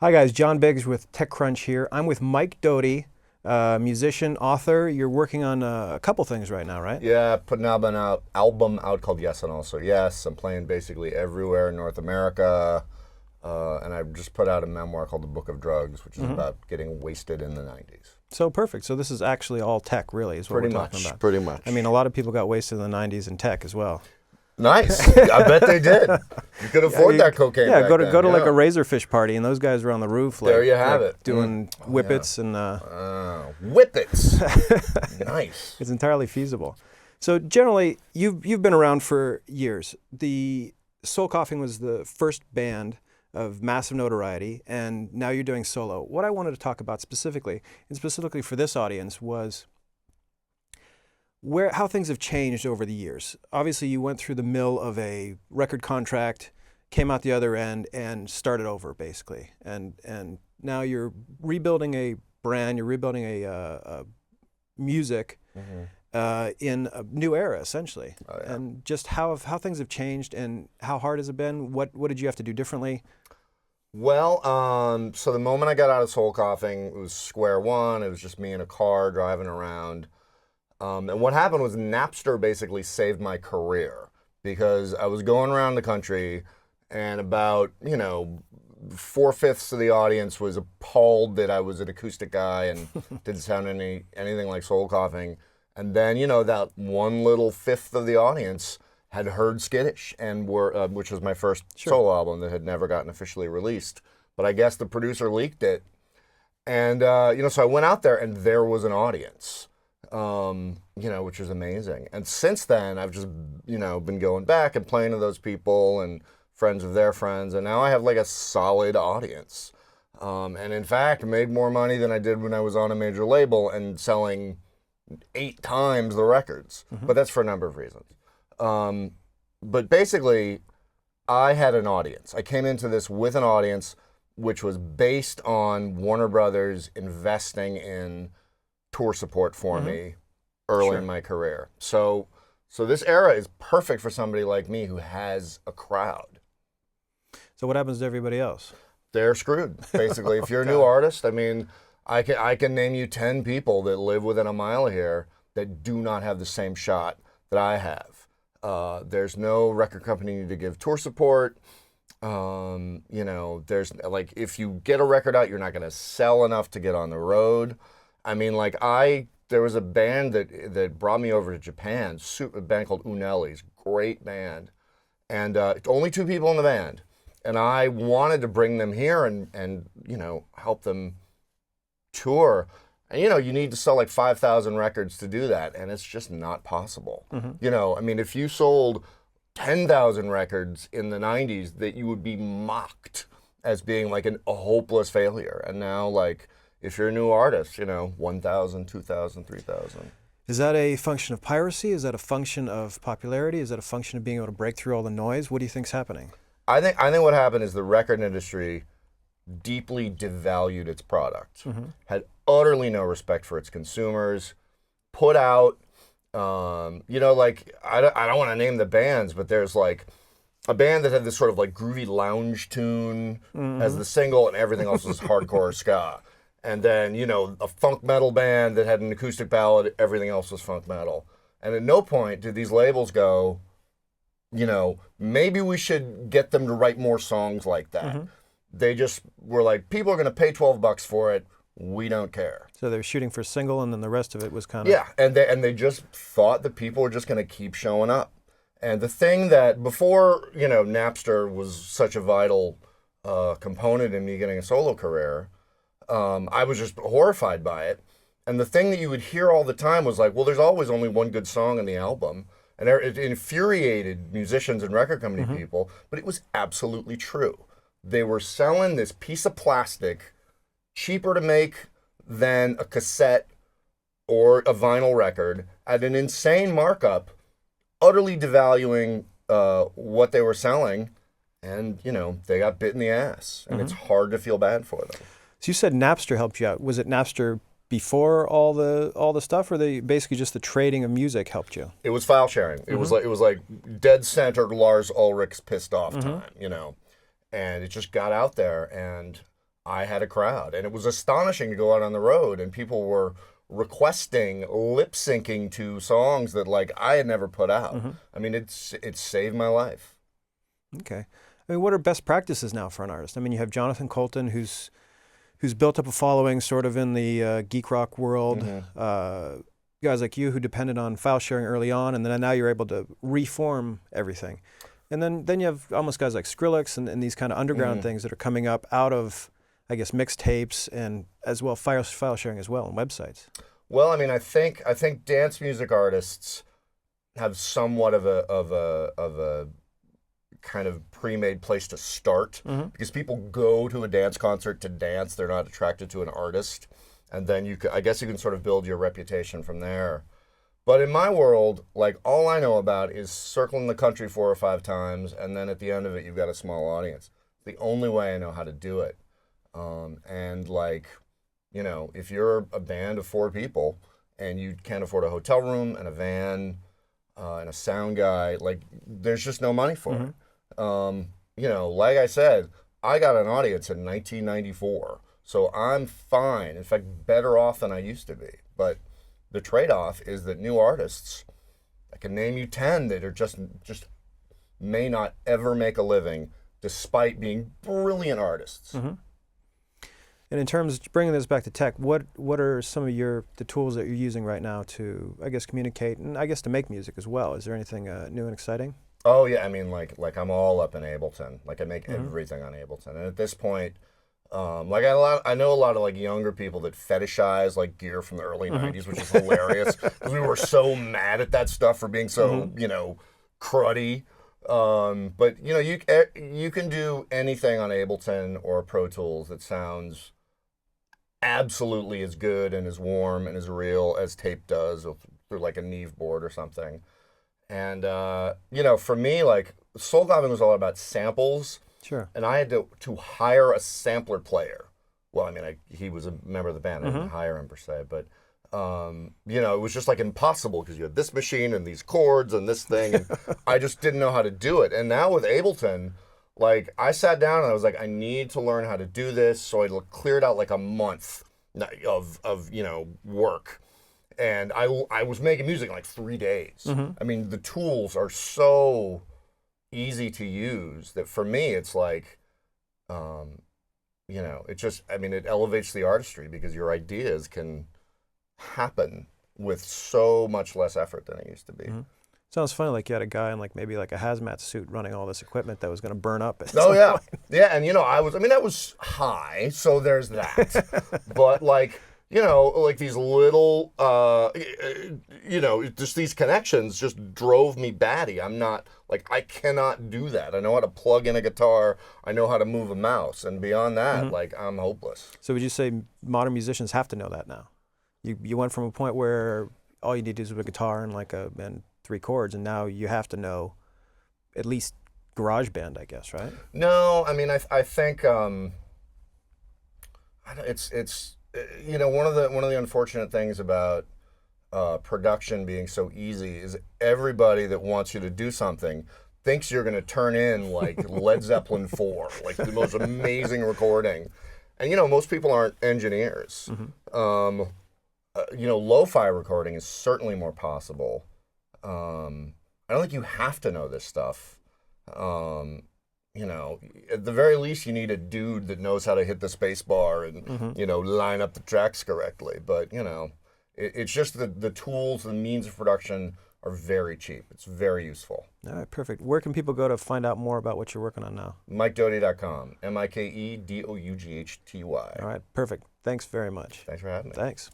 Hi guys, John Biggs with TechCrunch here. I'm with Mike Doughty, musician, author. You're working on a couple things right now, right? Yeah, putting an album out called Yes and Also Yes. I'm playing basically everywhere in North America. And I just put out a memoir called The Book of Drugs, which is about getting wasted in the 90s. So perfect. So this is actually all tech, really, is what we're talking about. Pretty much. I mean, a lot of people got wasted in the 90s in tech as well. Nice. I bet they did. You could afford that cocaine. Yeah, back go to then, like a Razorfish party, and those guys were on the roof. Like, there you have it. Doing whippets and. Whippets. Nice. It's entirely feasible. So generally, you've been around for years. The Soul Coughing was the first band of massive notoriety, and now you're doing solo. What I wanted to talk about specifically, and specifically for this audience, was how things have changed over the years. Obviously, you went through the mill of a record contract, came out the other end, and started over, basically. And now you're rebuilding a brand, you're rebuilding a music in a new era, essentially. Oh, yeah. And just how things have changed, and how hard has it been? What did you have to do differently? Well, so the moment I got out of Soul Coughing, it was square one. It was just me in a car driving around. And what happened was Napster basically saved my career, because I was going around the country, and about, 4/5 of the audience was appalled that I was an acoustic guy and didn't sound anything like Soul Coughing. And then, that one little fifth of the audience had heard Skittish, and which was my first solo album that had never gotten officially released. But I guess the producer leaked it. And, so I went out there, and there was an audience. Which was amazing. And since then, I've just, been going back and playing to those people and friends of their friends, and now I have like a solid audience. And in fact, made more money than I did when I was on a major label and selling 8 times the records. But that's for a number of reasons. But basically, I had an audience. I came into this with an audience which was based on Warner Brothers investing in tour support for me early in my career. So this era is perfect for somebody like me who has a crowd. So what happens to everybody else? They're screwed, basically. If you're a new artist, I mean, I can name you 10 people that live within a mile of here that do not have the same shot that I have. There's no record company to give tour support. There's like, if you get a record out, you're not going to sell enough to get on the road. I mean, like, there was a band that brought me over to Japan, a band called Unelli's, great band, and only 2 people in the band, and I wanted to bring them here and help them tour, and you need to sell like 5,000 records to do that, and it's just not possible. I mean, if you sold 10,000 records in the 90s, that you would be mocked as being like a hopeless failure, and now, like, if you're a new artist, 1,000, 2,000, 3,000. Is that a function of piracy? Is that a function of popularity? Is that a function of being able to break through all the noise? What do you think's happening? I think what happened is the record industry deeply devalued its product, had utterly no respect for its consumers, put out, I don't want to name the bands, but there's like a band that had this sort of like groovy lounge tune as the single, and everything else was hardcore ska. And then, a funk metal band that had an acoustic ballad, everything else was funk metal. And at no point did these labels go, maybe we should get them to write more songs like that. They just were like, people are going to pay $12 for it. We don't care. So they were shooting for a single, and then the rest of it was kind of... Yeah, and they just thought that people were just going to keep showing up. And the thing that, before, Napster was such a vital component in me getting a solo career, I was just horrified by it. And the thing that you would hear all the time was like, well, there's always only one good song on the album. And it infuriated musicians and record company people, but it was absolutely true. They were selling this piece of plastic, cheaper to make than a cassette or a vinyl record, at an insane markup, utterly devaluing what they were selling. And, they got bit in the ass. And it's hard to feel bad for them. So you said Napster helped you out. Was it Napster before all the stuff, or basically just the trading of music helped you? It was file sharing. It was like dead center Lars Ulrich's pissed off time, and it just got out there. And I had a crowd. And it was astonishing to go out on the road and people were requesting lip syncing to songs that like I had never put out. I mean, it's saved my life. Okay. I mean, what are best practices now for an artist? I mean, you have Jonathan Colton, who's built up a following sort of in the geek rock world. Guys like you who depended on file sharing early on, and then now you're able to reform everything. And then you have almost guys like Skrillex and these kind of underground things that are coming up out of, I guess, mixtapes and as well file sharing as well on websites. Well, I mean, I think dance music artists have somewhat of a kind of pre-made place to start because people go to a dance concert to dance. They're not attracted to an artist. And then I guess you can sort of build your reputation from there. But in my world, like all I know about is circling the country 4 or 5 times, and then at the end of it, you've got a small audience. It's the only way I know how to do it. And like, you know, if you're a band of 4 people and you can't afford a hotel room and a van and a sound guy, like there's just no money for it. You know, like I said, I got an audience in 1994. So I'm fine. In fact, better off than I used to be. But the trade-off is that new artists, I can name you 10 that are just may not ever make a living despite being brilliant artists. And in terms of bringing this back to tech, what are some of the tools that you're using right now to, I guess, communicate and I guess to make music as well? Is there anything new and exciting? Oh yeah, I mean like I'm all up in Ableton. Like I make everything on Ableton. And at this point, like I know a lot of like younger people that fetishize like gear from the early 90s, which is hilarious because we were so mad at that stuff for being so, you know, cruddy. But you know, you can do anything on Ableton or Pro Tools that sounds absolutely as good and as warm and as real as tape does through like a Neve board or something. And you know, for me, like Soul Goblin was all about samples. Sure. And I had to hire a sampler player. Well, I mean, he was a member of the band. I didn't hire him per se, but you know, it was just like impossible because you had this machine and these chords and this thing, and I just didn't know how to do it. And now with Ableton, like I sat down and I was like, I need to learn how to do this. So I cleared out like a month of you know work, and I was making music in like 3 days. I mean, the tools are so easy to use that for me it's like you know, it just, I mean, it elevates the artistry because your ideas can happen with so much less effort than it used to be. Sounds funny, like you had a guy in like maybe like a hazmat suit running all this equipment that was going to burn up. Oh yeah, yeah, and you know, I mean that was high, so there's that. But like, you know, like these little, you know, just these connections just drove me batty. I'm not, like, I cannot do that. I know how to plug in a guitar. I know how to move a mouse. And beyond that, like, I'm hopeless. So would you say modern musicians have to know that now? You went from a point where all you need is a guitar and like and 3 chords, and now you have to know at least GarageBand, I guess, right? No, I mean, I think it's you know, one of the unfortunate things about production being so easy is everybody that wants you to do something thinks you're going to turn in like Led Zeppelin 4, like the most amazing recording. And you know, most people aren't engineers. You know, lo-fi recording is certainly more possible. I don't think you have to know this stuff. You know, at the very least, you need a dude that knows how to hit the space bar and, you know, line up the tracks correctly. But, you know, it's just that the tools, the means of production are very cheap. It's very useful. All right, perfect. Where can people go to find out more about what you're working on now? MikeDoughty.com. MikeDoughty. All right, perfect. Thanks very much. Thanks for having me. Thanks.